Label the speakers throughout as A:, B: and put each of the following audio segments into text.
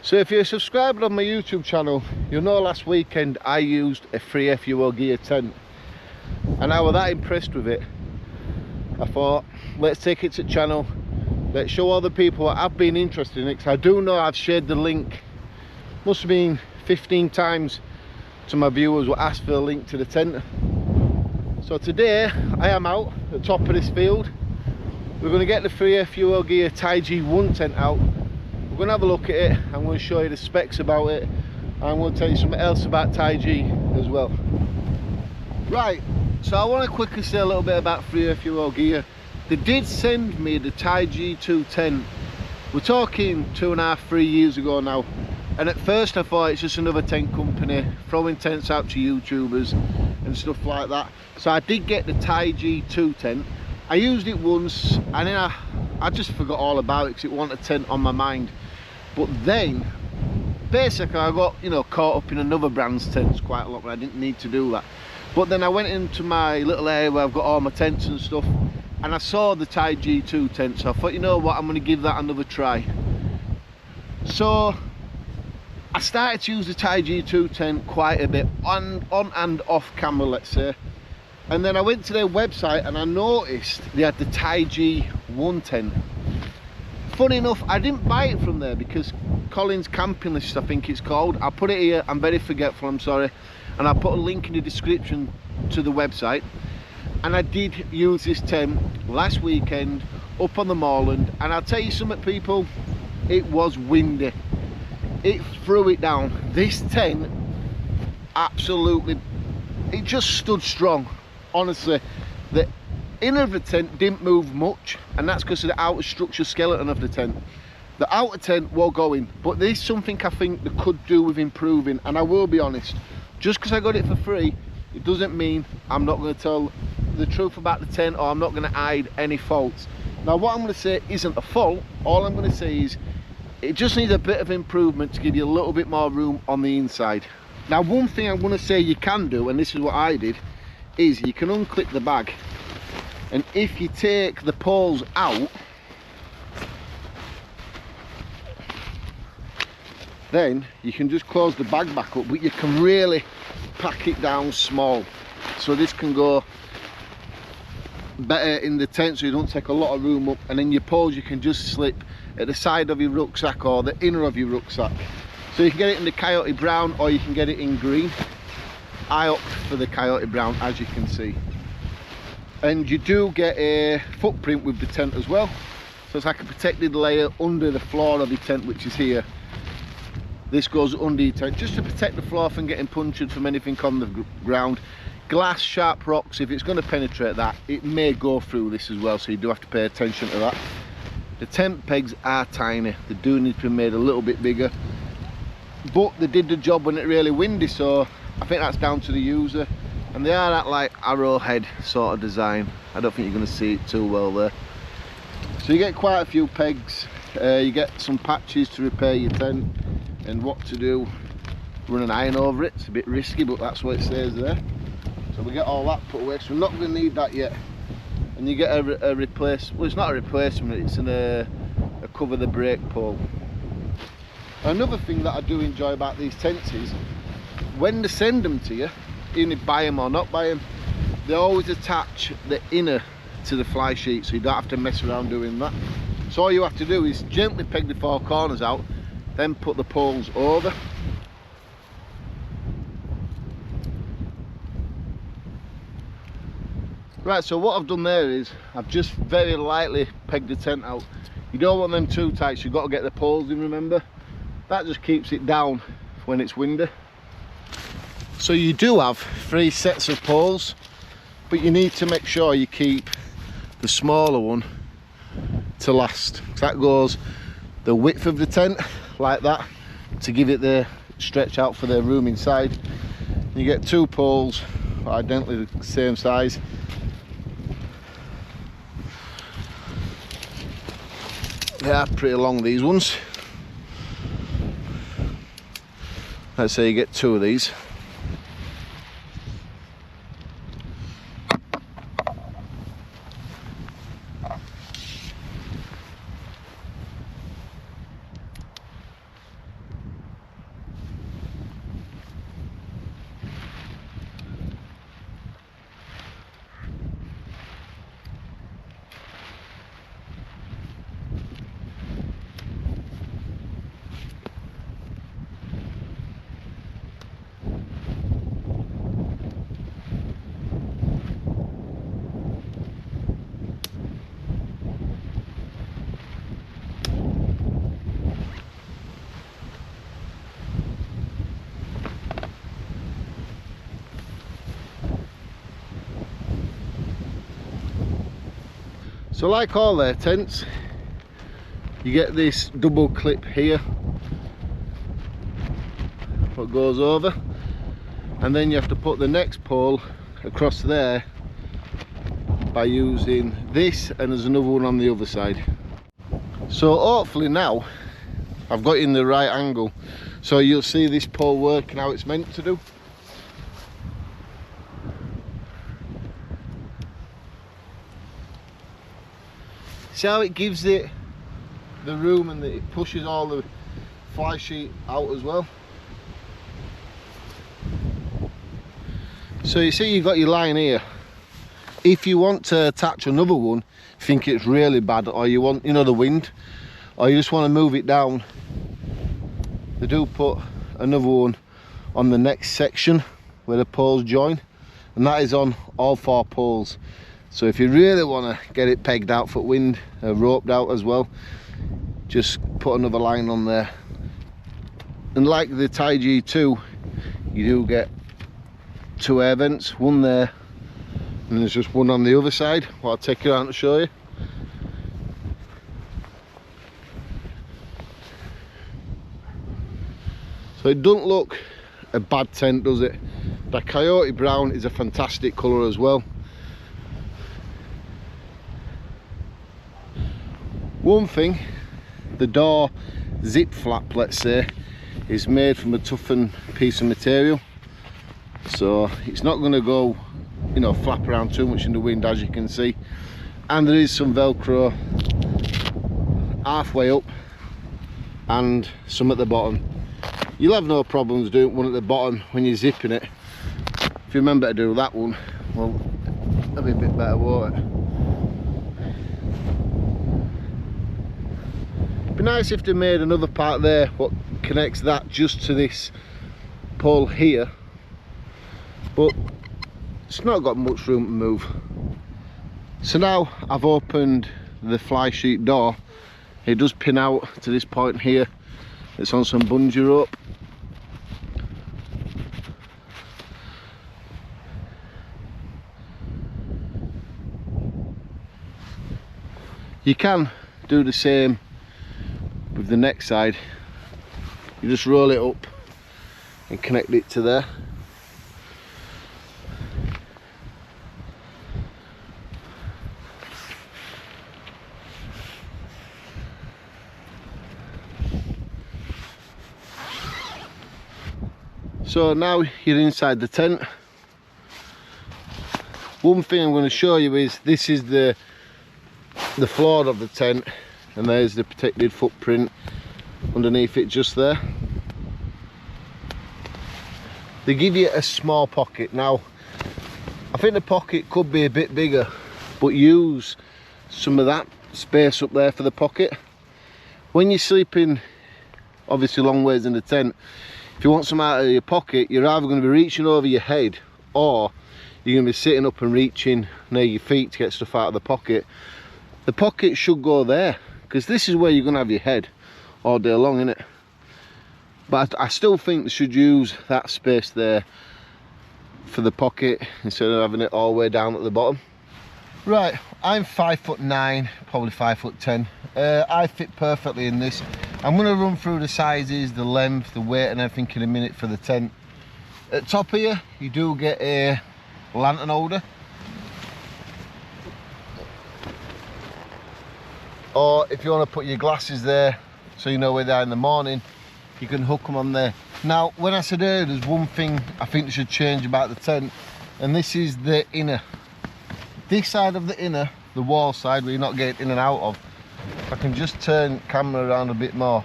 A: So if you're subscribed on my YouTube channel, you'll know last weekend I used a free UL GEAR tent, and I was that impressed with it. I thought, let's take it to the channel, let's show all the people that have been interested in it, because I do know I've shared the link, must have been 15 times to my viewers who asked for a link to the tent. So today I am out at the top of this field. We're going to get the free UL GEAR Taiji 1 tent out. We're going to have a look at it. I'm going to show you the specs about it. I'm going to tell you something else about Taiji as well. Right, so I want to quickly say a little bit about free UL GEAR. They did send me the Taiji 2 tent. We're talking 2.5, 3 years ago now. And at first I thought it's just another tent company throwing tents out to YouTubers and stuff like that. So I did get the Taiji 2 tent. I used it once and then I just forgot all about it because it wasn't a tent on my mind. But then basically I got, you know, caught up in another brand's tents quite a lot, but I didn't need to do that. But then I went into my little area where I've got all my tents and stuff, and I saw the Taiji 2 tent, so I thought, you know what, I'm going to give that another try. So I started to use the Taiji 2 tent quite a bit on and off camera, let's say. And then I went to their website and I noticed they had the Taiji 1 tent. Funny enough, I didn't buy it from there because Colin's Camperlist, I think it's called. I'll put it here, I'm very forgetful, I'm sorry. And I'll put a link in the description to the website. And I did use this tent last weekend up on the moorland. And I'll tell you something, people, it was windy. It threw it down. This tent, absolutely, it just stood strong. Honestly, the inner of the tent didn't move much, and that's because of the outer structure skeleton of the tent. The outer tent will go in, but there's something I think they could do with improving. And I will be honest, just because I got it for free, it doesn't mean I'm not going to tell the truth about the tent, or I'm not going to hide any faults. Now what I'm going to say isn't a fault. All I'm going to say is it just needs a bit of improvement to give you a little bit more room on the inside. Now one thing I'm going to say you can do, and this is what I did, is you can unclip the bag, and if you take the poles out, then you can just close the bag back up, but you can really pack it down small, so this can go better in the tent so you don't take a lot of room up. And then your poles you can just slip at the side of your rucksack or the inner of your rucksack, so you can get it in the coyote brown or you can get it in green. I opt for the coyote brown, as you can see. And you do get a footprint with the tent as well, so it's like a protected layer under the floor of your tent, which is here. This goes under your tent just to protect the floor from getting punctured from anything on the ground. Glass, sharp rocks, if it's going to penetrate that, it may go through this as well, so you do have to pay attention to that. The tent pegs are tiny, they do need to be made a little bit bigger, but they did the job when it's really windy, so I think that's down to the user. And they are that like arrowhead sort of design. I don't think you're going to see it too well there. So you get quite a few pegs, you get some patches to repair your tent, and what to do, run an iron over it. It's a bit risky, but that's what it says there. So we get all that put away, so we're not going to need that yet. And you get a replace, well, it's not a replacement, it's a cover the brake pole. Another thing that I do enjoy about these tents is when they send them to you, even if buy them or not buy them, they always attach the inner to the fly sheet, so you don't have to mess around doing that. So all you have to do is gently peg the 4 corners out, then put the poles over. Right, so what I've done there is I've just very lightly pegged the tent out. You don't want them too tight, so you've got to get the poles in, remember. That just keeps it down when it's windy. So you do have 3 sets of poles, but you need to make sure you keep the smaller one to last. That goes the width of the tent, like that, to give it the stretch out for the room inside. You get 2 poles, identically the same size. They are pretty long, these ones. Let's say you get 2 of these. So like all their tents, you get this double clip here what goes over, and then you have to put the next pole across there by using this, and there's another one on the other side. So hopefully now I've got in the right angle, so you'll see this pole working how it's meant to do. See how it gives it the room, and that it pushes all the fly sheet out as well. So you see you've got your line here. If you want to attach another one, think it's really bad, or you want, you know, the wind, or you just want to move it down, they do put another one on the next section where the poles join, and that is on all 4 poles. So if you really want to get it pegged out for wind, roped out as well, just put another line on there. And like the Taiji 2, you do get 2 air vents, one there, and there's just one on the other side. Well, I'll take you around to show you. So it doesn't look a bad tent, does it? That coyote brown is a fantastic colour as well. One thing, the door zip flap, let's say, is made from a toughened piece of material, so it's not going to go, you know, flap around too much in the wind, as you can see. And there is some velcro halfway up and some at the bottom. You'll have no problems doing one at the bottom when you're zipping it. If you remember to do that one, well, that'll be a bit better, won't it? It'd be nice if they made another part there what connects that just to this pole here, but it's not got much room to move. So now I've opened the fly sheet door. It does pin out to this point here. It's on some bungee rope. You can do the same with the next side. You just roll it up and connect it to there. So now you're inside the tent. One thing I'm going to show you is this is the floor of the tent, and there's the protected footprint underneath it just there. They give you a small pocket. Now I think the pocket could be a bit bigger, but use some of that space up there for the pocket. When you're sleeping obviously long ways in the tent, if you want some out of your pocket, you're either going to be reaching over your head, or you're going to be sitting up and reaching near your feet to get stuff out of the pocket. The pocket should go there, because this is where you're going to have your head all day long, innit? But I still think they should use that space there for the pocket instead of having it all the way down at the bottom. Right, I'm 5'9", probably 5'10". I fit perfectly in this. I'm going to run through the sizes, the length, the weight and everything in a minute for the tent. At top here, you do get a lantern holder. Or if you want to put your glasses there, so you know where they are in the morning, you can hook them on there. Now, when I said earlier, there's one thing I think they should change about the tent, and this is the inner. This side of the inner, the wall side where you're not getting in and out of. If I can just turn camera around a bit more.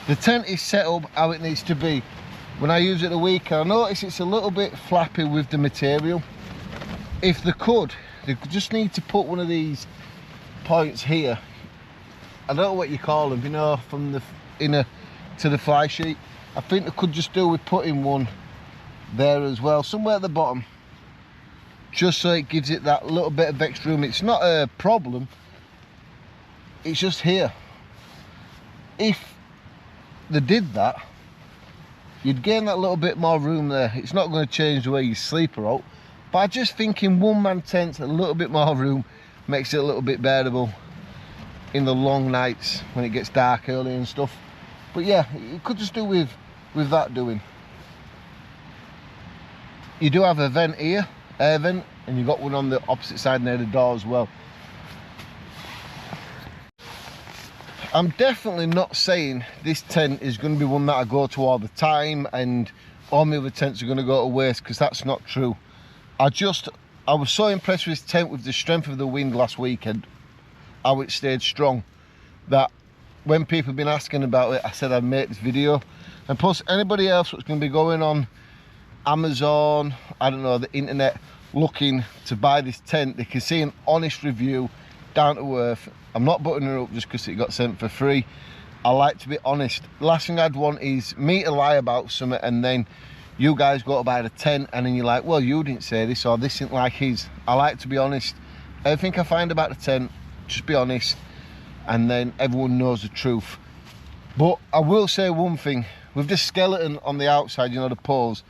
A: The tent is set up how it needs to be. When I use it a week, I notice it's a little bit flappy with the material. If they could, they just need to put one of these points here. I don't know what you call them, you know, from the inner to the fly sheet. I think they could just do with putting one there as well, somewhere at the bottom, just so it gives it that little bit of extra room. It's not a problem, it's just here. If they did that, you'd gain that little bit more room there. It's not going to change the way you sleep or out, but I just think in one man tents a little bit more room, makes it a little bit bearable in the long nights when it gets dark early and stuff. But yeah, you could just do with that doing. You do have a vent here, air vent, and you've got one on the opposite side near the door as well. I'm definitely not saying this tent is going to be one that I go to all the time and all my other tents are going to go to waste, because that's not true. I was so impressed with this tent, with the strength of the wind last weekend, how it stayed strong, that when people have been asking about it, I said I'd make this video. And plus, anybody else that's going to be going on Amazon, I don't know, the internet, looking to buy this tent, they can see an honest review, down to earth. I'm not butting her up just because it got sent for free. I like to be honest. The last thing I'd want is me to lie about something and then you guys go to buy the tent and then you're like, well, you didn't say this, or this isn't like his. I like to be honest. Everything I find about the tent, just be honest, and then everyone knows the truth. But I will say one thing, with the skeleton on the outside, you know, the poles,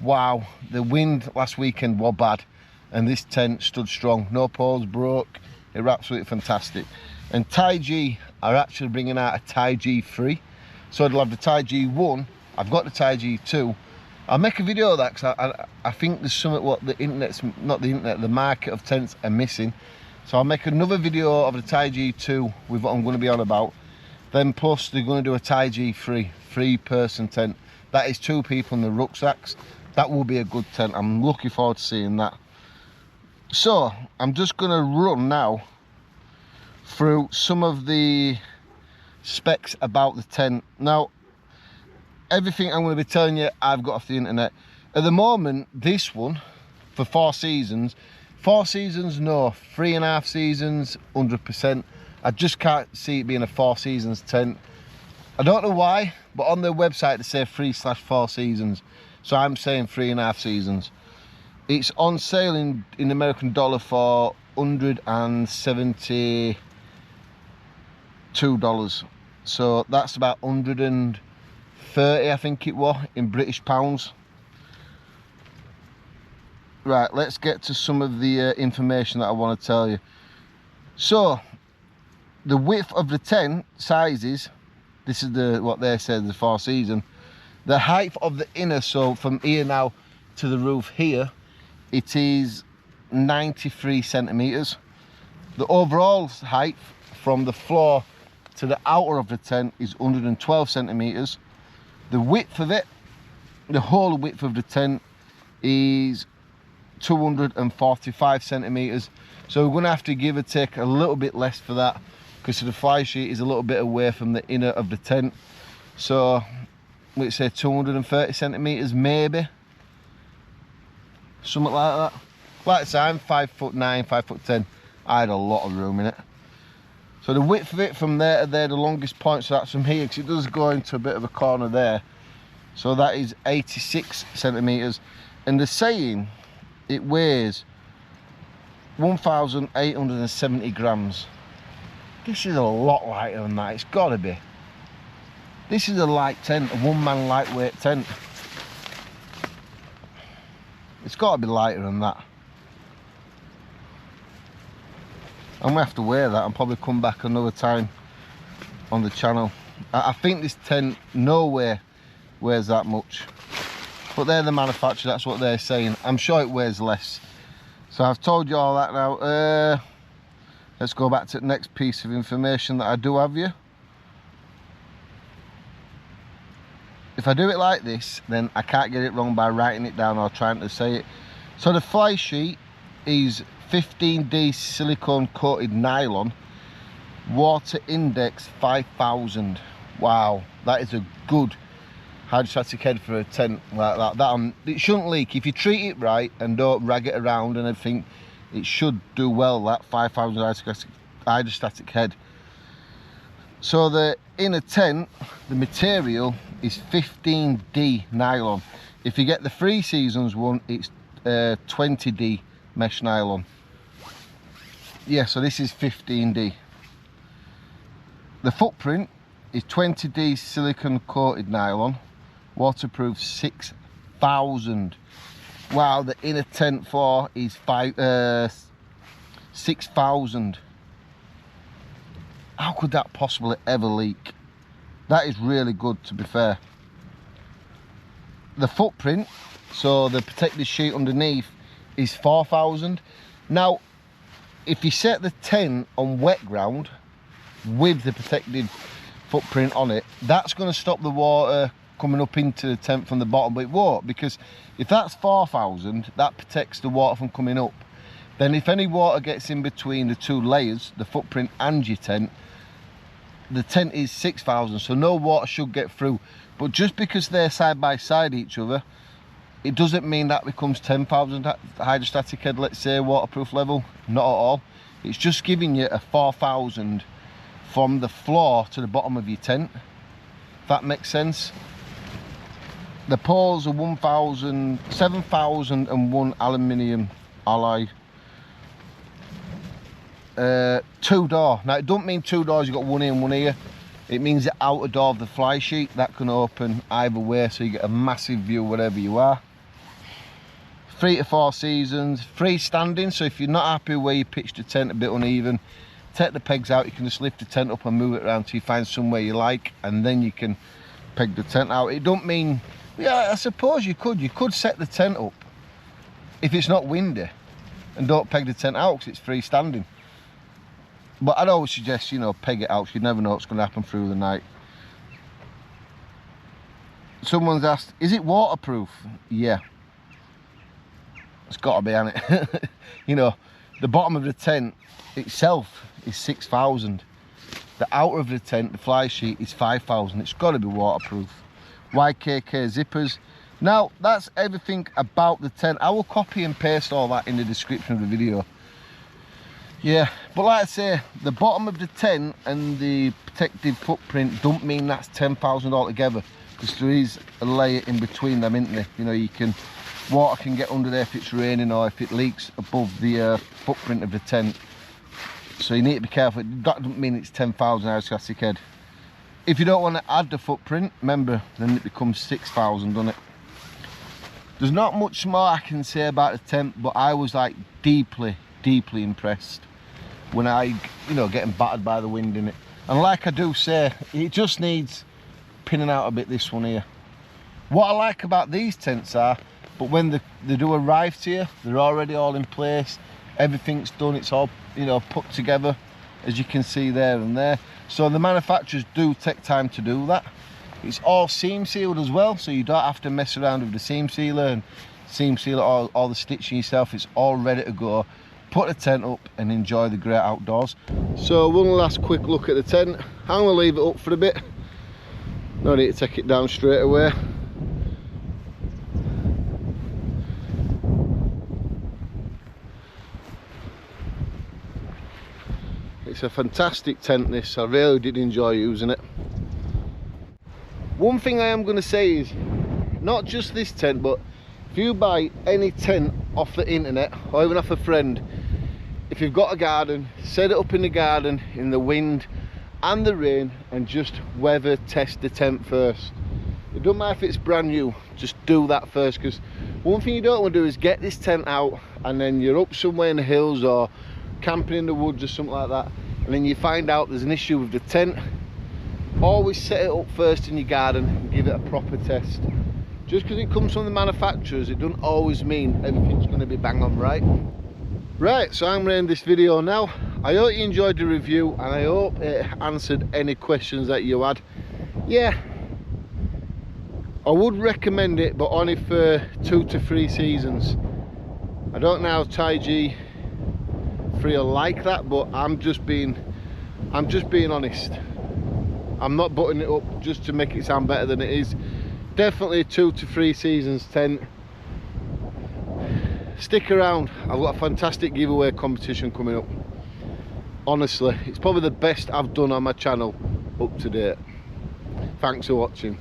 A: wow, the wind last weekend was bad and this tent stood strong. No poles broke. They were absolutely fantastic. And Taiji are actually bringing out a Taiji 3. So they'll have the Taiji 1. I've got the Taiji 2. I'll make a video of that because I think there's something what the internet's, not the internet, the market of tents are missing. So I'll make another video of the Taiji 2 with what I'm going to be on about. Then plus they're going to do a Taiji 3, 3-person tent. That is 2 people in the rucksacks. That will be a good tent. I'm looking forward to seeing that. So I'm just going to run now through some of the specs about the tent. Now, everything I'm going to be telling you, I've got off the internet. At the moment, this one for 4 seasons, 4 seasons, no, 3.5 seasons, 100%. I just can't see it being a 4 seasons tent. I don't know why, but on their website they say 3/4 seasons. So I'm saying 3.5 seasons. It's on sale in American dollar for $172. So that's about 130, I think it was, in British pounds. Right, let's get to some of the information that I want to tell you. So, the width of the tent sizes, this is what they said, the 4 season. The height of the inner, so from here now to the roof here, it is 93 centimeters. The overall height from the floor to the outer of the tent is 112 centimeters. The width of it, the whole width of the tent, is 245 centimeters. So we're going to have to give or take a little bit less for that, because the fly sheet is a little bit away from the inner of the tent. So let's say 230 centimeters maybe, something like that. Like I say, I'm 5'9", 5'10". I had a lot of room in it. So the width of it from there to there, the longest point, so that's from here, because it does go into a bit of a corner there. So that is 86 centimeters. And they're saying it weighs 1,870 grams. This is a lot lighter than that, it's gotta be. This is a light tent, a 1-man lightweight tent. It's gotta be lighter than that. I'm gonna have to wear that and probably come back another time on the channel. I think this tent nowhere weighs that much, but they're the manufacturer, that's what they're saying. I'm sure it weighs less. So I've told you all that now. Let's go back to the next piece of information that I do have you. If I do it like this, then I can't get it wrong by writing it down or trying to say it. So the fly sheet is 15D silicone coated nylon, water index 5000. Wow, that is a good hydrostatic head for a tent like that. It shouldn't leak if you treat it right and don't rag it around and everything. It should do well, that 5000 hydrostatic head. So the inner tent, the material is 15D nylon. If you get the 3 seasons one, it's 20D mesh nylon. Yeah, so this is 15D. The footprint is 20D silicone coated nylon, waterproof 6000. Wow, the inner tent floor is 6,000. How could that possibly ever leak? That is really good, to be fair. The footprint, so the protective sheet underneath, is 4,000. Now, if you set the tent on wet ground with the protective footprint on it, that's going to stop the water coming up into the tent from the bottom, but it won't, because if that's 4,000, that protects the water from coming up. Then if any water gets in between the two layers, the footprint and your tent, the tent is 6,000, so no water should get through. But just because they're side by side each other, it doesn't mean that becomes 10,000 hydrostatic head, let's say, waterproof level. Not at all. It's just giving you a 4,000 from the floor to the bottom of your tent, if that makes sense. The poles are 7,001 aluminium alloy. 2-door. Now it don't mean 2 doors, you've got one here and one here. It means the outer door of the fly sheet that can open either way, so you get a massive view wherever you are. 3 to 4 seasons. Freestanding, so if you're not happy where you pitched the tent, a bit uneven, take the pegs out. You can just lift the tent up and move it around till you find somewhere you like, and then you can peg the tent out. It don't mean, yeah, I suppose you could set the tent up if it's not windy and don't peg the tent out because it's freestanding. But I'd always suggest, you know, peg it out, so you never know what's going to happen through the night. Someone's asked, is it waterproof? Yeah. It's got to be, hasn't it? You know, the bottom of the tent itself is 6,000. The outer of the tent, the fly sheet, is 5,000. It's got to be waterproof. YKK zippers. Now, that's everything about the tent. I will copy and paste all that in the description of the video. Yeah, but like I say, the bottom of the tent and the protective footprint don't mean that's 10,000 altogether, because there is a layer in between them, isn't there? You know, water can get under there if it's raining or if it leaks above the footprint of the tent. So you need to be careful. That doesn't mean it's 10,000 hydrostatic head. If you don't want to add the footprint, remember, then it becomes 6,000, doesn't it? There's not much more I can say about the tent, but I was like deeply impressed when I, you know, getting battered by the wind in it. And like I do say, it just needs pinning out a bit, this one here. What I like about these tents are, but when they do arrive to you, they're already all in place, everything's done, it's all, you know, put together, as you can see there and there. So the manufacturers do take time to do that. It's all seam sealed as well, so you don't have to mess around with the seam sealer and seam seal all the stitching yourself. It's all ready to go. Put the tent up and enjoy the great outdoors. So one last quick look at the tent. I'm going to leave it up for a bit. No need to take it down straight away. It's a fantastic tent, this. I really did enjoy using it. One thing I am going to say is, not just this tent, but if you buy any tent off the internet or even off a friend, if you've got a garden, set it up in the garden in the wind and the rain, and just weather test the tent first. It doesn't matter if it's brand new, just do that first, because one thing you don't want to do is get this tent out and then you're up somewhere in the hills or camping in the woods or something like that, and then you find out there's an issue with the tent. Always set it up first in your garden and give it a proper test. Just because it comes from the manufacturers, it doesn't always mean everything's going to be bang on right. Right, so I'm going to end this video now. I hope you enjoyed the review and I hope it answered any questions that you had. Yeah, I would recommend it, but only for 2 to 3 seasons. I don't know how Taiji feel like that, but I'm just being honest. I'm not butting it up just to make it sound better than it is. Definitely a 2 to 3 seasons tent. Stick around, I've got a fantastic giveaway competition coming up. Honestly, it's probably the best I've done on my channel up to date. Thanks for watching.